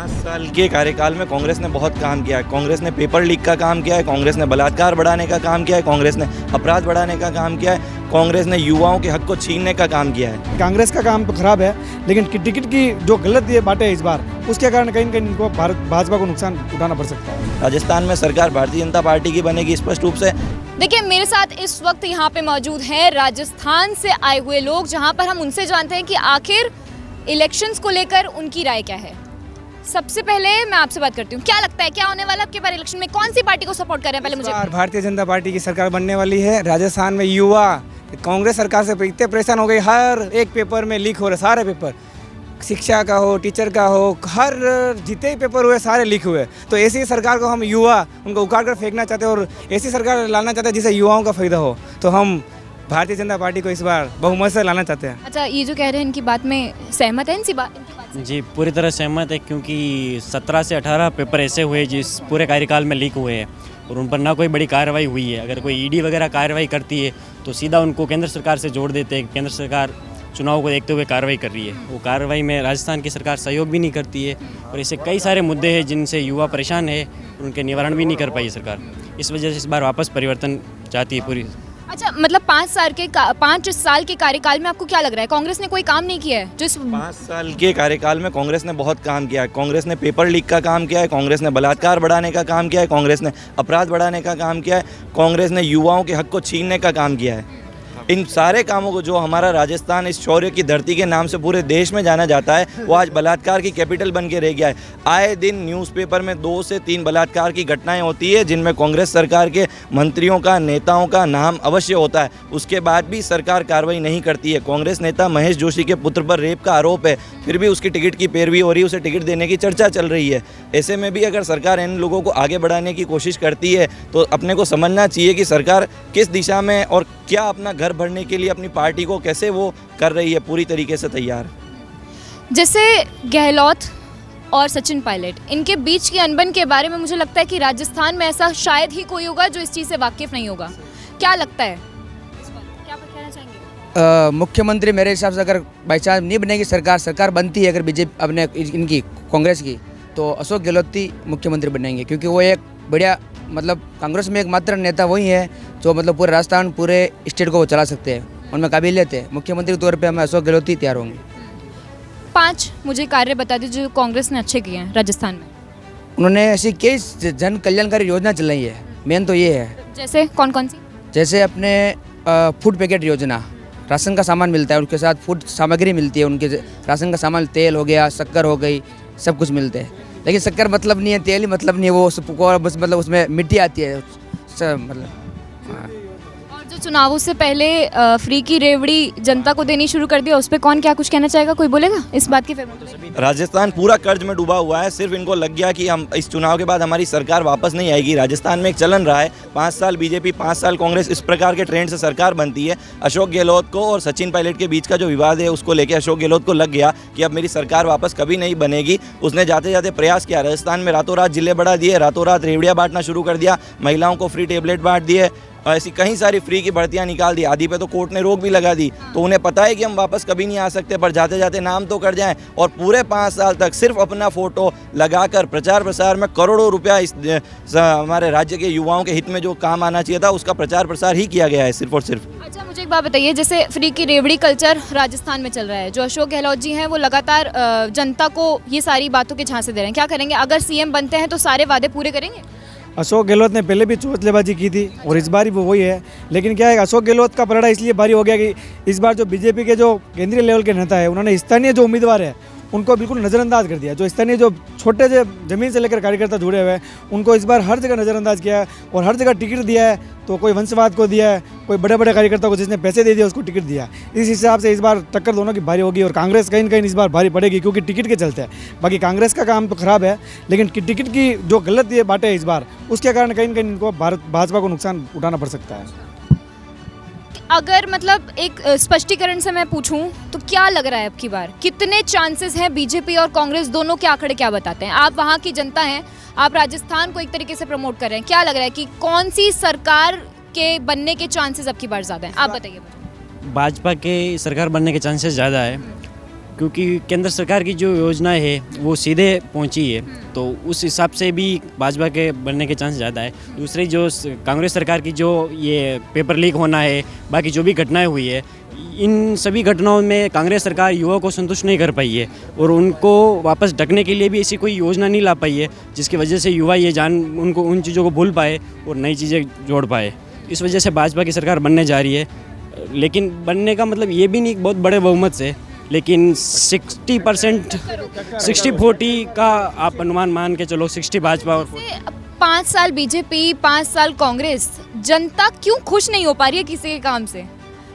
5 साल के कार्यकाल में कांग्रेस ने बहुत काम किया है। कांग्रेस ने पेपर लीक का काम किया है, कांग्रेस ने बलात्कार बढ़ाने का काम किया है, कांग्रेस ने अपराध बढ़ाने का काम किया है, कांग्रेस ने युवाओं के हक को छीनने का काम किया है। कांग्रेस का काम तो खराब है, लेकिन टिकट की जो गलत ये बातें है इस बार, उसके कारण कहीं न कहीं इनको भाजपा को नुकसान उठाना पड़ सकता है। राजस्थान में सरकार भारतीय जनता पार्टी की बनेगी स्पष्ट रूप से। देखिए, मेरे साथ इस वक्त यहाँ पे मौजूद हैं राजस्थान से आए हुए लोग, जहाँ पर हम उनसे जानते हैं कि आखिर इलेक्शंस को लेकर उनकी राय क्या है। सबसे पहले मैं आपसे बात करती हूँ, क्या लगता है क्या होने वाला आपके बार इलेक्शन में, कौन सी पार्टी को सपोर्ट कर रहे हैं? पहले मुझे भारतीय जनता पार्टी की सरकार बनने वाली है। राजस्थान में युवा कांग्रेस सरकार से इतने परेशान हो गए, हर एक पेपर में लीक हो रहे, सारे पेपर, शिक्षा का हो, टीचर का हो, हर जितने ही पेपर हुए सारे लीक हुए। तो ऐसी सरकार को हम युवा उनको उखाड़ कर फेंकना चाहते हैं और ऐसी सरकार लाना चाहते हैं जिससे युवाओं का फायदा हो। तो हम भारतीय जनता पार्टी को इस बार बहुमत से लाना चाहते हैं। अच्छा, ये जो कह रहे हैं इनकी बात में सहमत है? इनकी बात से? जी, पूरी तरह सहमत है, क्योंकि 17 से 18 पेपर ऐसे हुए जिस पूरे कार्यकाल में लीक हुए हैं और उन पर ना कोई बड़ी कार्रवाई हुई है। अगर कोई ईडी वगैरह कार्रवाई करती है तो सीधा उनको केंद्र सरकार से जोड़ देते हैं। केंद्र सरकार चुनाव को देखते हुए कार्रवाई कर रही है, वो कार्रवाई में राजस्थान की सरकार सहयोग भी नहीं करती है और ऐसे कई सारे मुद्दे हैं जिनसे युवा परेशान है, उनके निवारण भी नहीं कर पाई सरकार। इस वजह से इस बार वापस परिवर्तन चाहती है पूरी। अच्छा, मतलब 5 साल के कार्यकाल में आपको क्या लग रहा है, कांग्रेस ने कोई काम नहीं किया है? जो 5 साल के कार्यकाल में कांग्रेस ने बहुत काम किया है। कांग्रेस ने पेपर लीक का काम किया है, कांग्रेस ने बलात्कार बढ़ाने का काम किया है, कांग्रेस ने अपराध बढ़ाने का काम किया है, कांग्रेस ने युवाओं के हक को छीनने का काम किया है। इन सारे कामों को, जो हमारा राजस्थान इस शौर्य की धरती के नाम से पूरे देश में जाना जाता है, वो आज बलात्कार की कैपिटल बन के रह गया है। आए दिन न्यूज़पेपर में 2 से 3 बलात्कार की घटनाएं होती है जिनमें कांग्रेस सरकार के मंत्रियों का, नेताओं का नाम अवश्य होता है। उसके बाद भी सरकार कार्रवाई नहीं करती है। कांग्रेस नेता महेश जोशी के पुत्र पर रेप का आरोप है, फिर भी उसकी टिकट की पैरवी हो रही है, उसे टिकट देने की चर्चा चल रही है। ऐसे में भी अगर सरकार इन लोगों को आगे बढ़ाने की कोशिश करती है तो अपने को समझना चाहिए कि सरकार किस दिशा में और क्या अपना घर भरने के लिए अपनी पार्टी को कैसे वो कर रही है, पूरी तरीके से तैयार। जैसे गहलोत और सचिन पायलट, इनके बीच की अनबन के बारे में मुझे लगता है कि राजस्थान में ऐसा शायद ही कोई होगा जो इस चीज़ से वाकिफ नहीं होगा। क्या लगता है, क्या कहना चाहेंगे? मुख्यमंत्री मेरे हिसाब से अगर बाई चांस नहीं बनेगी सरकार बनती है अगर बीजेपी अपने इनकी कांग्रेस की, तो अशोक गहलोत ही मुख्यमंत्री बनेंगे, क्योंकि वो एक बढ़िया मतलब कांग्रेस में एकमात्र नेता वही है जो मतलब पूरे राजस्थान, पूरे स्टेट को वो चला सकते हैं, उनमें काबिलियत है। मुख्यमंत्री के तौर पे हमें अशोक गहलोत ही तैयार होंगे। 5 मुझे कार्य बता दीजिए जो कांग्रेस ने अच्छे किए हैं राजस्थान में। उन्होंने ऐसी कई जन कल्याणकारी योजना चलाई है, मेन तो ये है। जैसे कौन कौन सी? जैसे अपने फूड पैकेट योजना, राशन का सामान मिलता है, उसके साथ फूड सामग्री मिलती है, उनके राशन का सामान, तेल हो गया, शक्कर हो गई, सब कुछ मिलते हैं। लेकिन शक्कर मतलब नहीं है, तेल ही मतलब नहीं है, वो बस मतलब उसमें मिट्टी आती है सब, मतलब हाँ। और जो चुनावों से पहले फ्री की रेवड़ी जनता को देनी शुरू कर दिया, उस पर कौन क्या कुछ कहना चाहेगा? कोई बोलेगा इस बात के फेवर? राजस्थान पूरा कर्ज में डूबा हुआ है। सिर्फ इनको लग गया कि हम इस चुनाव के बाद हमारी सरकार वापस नहीं आएगी। राजस्थान में एक चलन रहा है, 5 साल बीजेपी, 5 साल कांग्रेस, इस प्रकार के ट्रेंड से सरकार बनती है। अशोक गहलोत को और सचिन पायलट के बीच का जो विवाद है, उसको लेकर अशोक गहलोत को लग गया कि अब मेरी सरकार वापस कभी नहीं बनेगी। उसने जाते जाते प्रयास किया, राजस्थान में रातों रात जिले बढ़ा दिए, रातों रात रेवड़ियाँ बांटना शुरू कर दिया, महिलाओं को फ्री टेबलेट बांट दिए, ऐसी कई सारी फ्री की भर्तियां निकाल दी। आदि पे तो कोर्ट ने रोक भी लगा दी। तो उन्हें पता है कि हम वापस कभी नहीं आ सकते, पर जाते जाते नाम तो कर जाएं। और पूरे 5 साल तक सिर्फ अपना फोटो लगाकर प्रचार प्रसार में करोड़ों रुपया इस हमारे राज्य के युवाओं के हित में जो काम आना चाहिए था, उसका प्रचार प्रसार ही किया गया है सिर्फ और सिर्फ। अच्छा, मुझे एक बात बताइए, जैसे फ्री की रेवड़ी कल्चर राजस्थान में चल रहा है, जो अशोक गहलोत जी हैं वो लगातार जनता को ये सारी बातों के झांसे दे रहे हैं, क्या करेंगे? अगर सीएम बनते हैं तो सारे वादे पूरे करेंगे? अशोक गहलोत ने पहले भी चौथलेबाजी की थी और इस बार भी वो वही है, लेकिन क्या है, अशोक गहलोत का पलड़ा इसलिए भारी हो गया कि इस बार जो बीजेपी के जो केंद्रीय लेवल के नेता है, उन्होंने स्थानीय जो उम्मीदवार है उनको बिल्कुल नज़रअंदाज कर दिया। जो स्थानीय जो छोटे से ज़मीन से लेकर कार्यकर्ता जुड़े हुए हैं, उनको इस बार हर जगह नज़रअंदाज किया है और हर जगह टिकट दिया है। तो कोई वंशवाद को दिया है, कोई बड़े बड़े कार्यकर्ता को जिसने पैसे दे दिए उसको टिकट दिया। इस हिसाब से इस बार टक्कर दोनों की भारी होगी और कांग्रेस कहीं न कहीं इस बार भारी पड़ेगी, क्योंकि टिकट के चलते हैं। बाकी कांग्रेस का काम तो खराब है, लेकिन टिकट की जो गलत ये बातें है इस बार, उसके कारण कहीं न कहीं इनको भाजपा को नुकसान उठाना पड़ सकता है। अगर मतलब एक स्पष्टीकरण से मैं पूछूं तो क्या लग रहा है अब की बार कितने चांसेस हैं बीजेपी और कांग्रेस दोनों के आंकड़े क्या बताते हैं? आप वहां की जनता हैं, आप राजस्थान को एक तरीके से प्रमोट कर रहे हैं, क्या लग रहा है कि कौन सी सरकार के बनने के चांसेस अब की बार ज़्यादा हैं? आप बताइए। भाजपा के सरकार बनने के चांसेस ज़्यादा है। क्योंकि केंद्र सरकार की जो योजना है वो सीधे पहुंची है, तो उस हिसाब से भी भाजपा के बनने के चांस ज़्यादा है। दूसरी जो कांग्रेस सरकार की जो ये पेपर लीक होना है, बाकी जो भी घटनाएं हुई है, इन सभी घटनाओं में कांग्रेस सरकार युवाओं को संतुष्ट नहीं कर पाई है और उनको वापस ढकने के लिए भी ऐसी कोई योजना नहीं ला पाई है जिसकी वजह से युवा ये उनको उन चीज़ों को भूल पाए और नई चीज़ें जोड़ पाए। इस वजह से भाजपा की सरकार बनने जा रही है, लेकिन बनने का मतलब ये भी नहीं बहुत बड़े बहुमत से, लेकिन 60% 60-40 का आप अनुमान मान के चलो, 60 भाजपा और 40। 5 साल बीजेपी, 5 साल कांग्रेस, जनता क्यों खुश नहीं हो पा रही है किसी के काम से?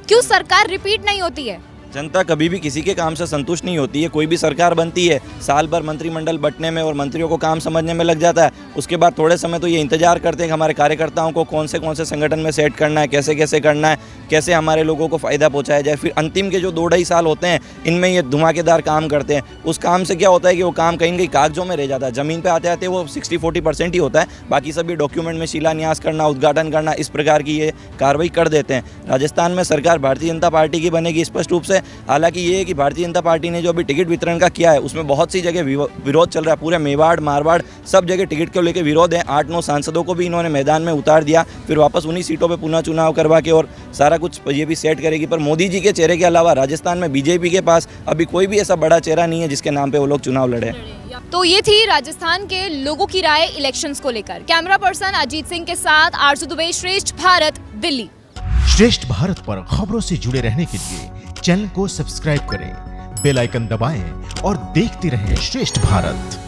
क्यों सरकार रिपीट नहीं होती है? जनता कभी भी किसी के काम से संतुष्ट नहीं होती है। कोई भी सरकार बनती है, साल भर मंत्रिमंडल बंटने में और मंत्रियों को काम समझने में लग जाता है। उसके बाद थोड़े समय तो ये इंतजार करते हैं कि हमारे कार्यकर्ताओं को कौन से संगठन में सेट करना है, कैसे कैसे करना है, कैसे हमारे लोगों को फ़ायदा पहुंचाया जाए। फिर अंतिम के जो 2-2.5 साल होते हैं, इनमें ये धमाकेदार काम करते हैं। उस काम से क्या होता है कि वो काम कहीं कागजों में रह जाता है, ज़मीन पर आते आते वो 60-40% ही होता है। बाकी सभी डॉक्यूमेंट में शिलान्यास करना, उद्घाटन करना, इस प्रकार की ये कार्रवाई कर देते हैं। राजस्थान में सरकार भारतीय जनता पार्टी की बनेगी स्पष्ट रूप से। हालांकि ये है कि भारतीय जनता पार्टी ने जो अभी टिकट वितरण का किया है उसमें बहुत सी जगह विरोध चल रहा है। पूरे मेवाड़, मारवाड़ सब जगह टिकट को लेकर विरोध है। 8-9 सांसदों को भी इन्होंने मैदान में उतार दिया, फिर वापस उन्हीं सीटों पर पुनः चुनाव करवा के और सारा कुछ ये भी सेट करेगी। पर मोदी जी के चेहरे के अलावा राजस्थान में बीजेपी के पास अभी कोई भी ऐसा बड़ा चेहरा नहीं है जिसके नाम पे वो लोग चुनाव लड़े। तो ये थी राजस्थान के लोगों की राय इलेक्शंस को लेकर। कैमरा पर्सन अजीत सिंह के साथ आरजू दुबे, श्रेष्ठ भारत, दिल्ली। श्रेष्ठ भारत पर खबरों से जुड़े रहने के लिए चैनल को सब्सक्राइब करें, बेल आइकन दबाएं और देखते रहें श्रेष्ठ भारत।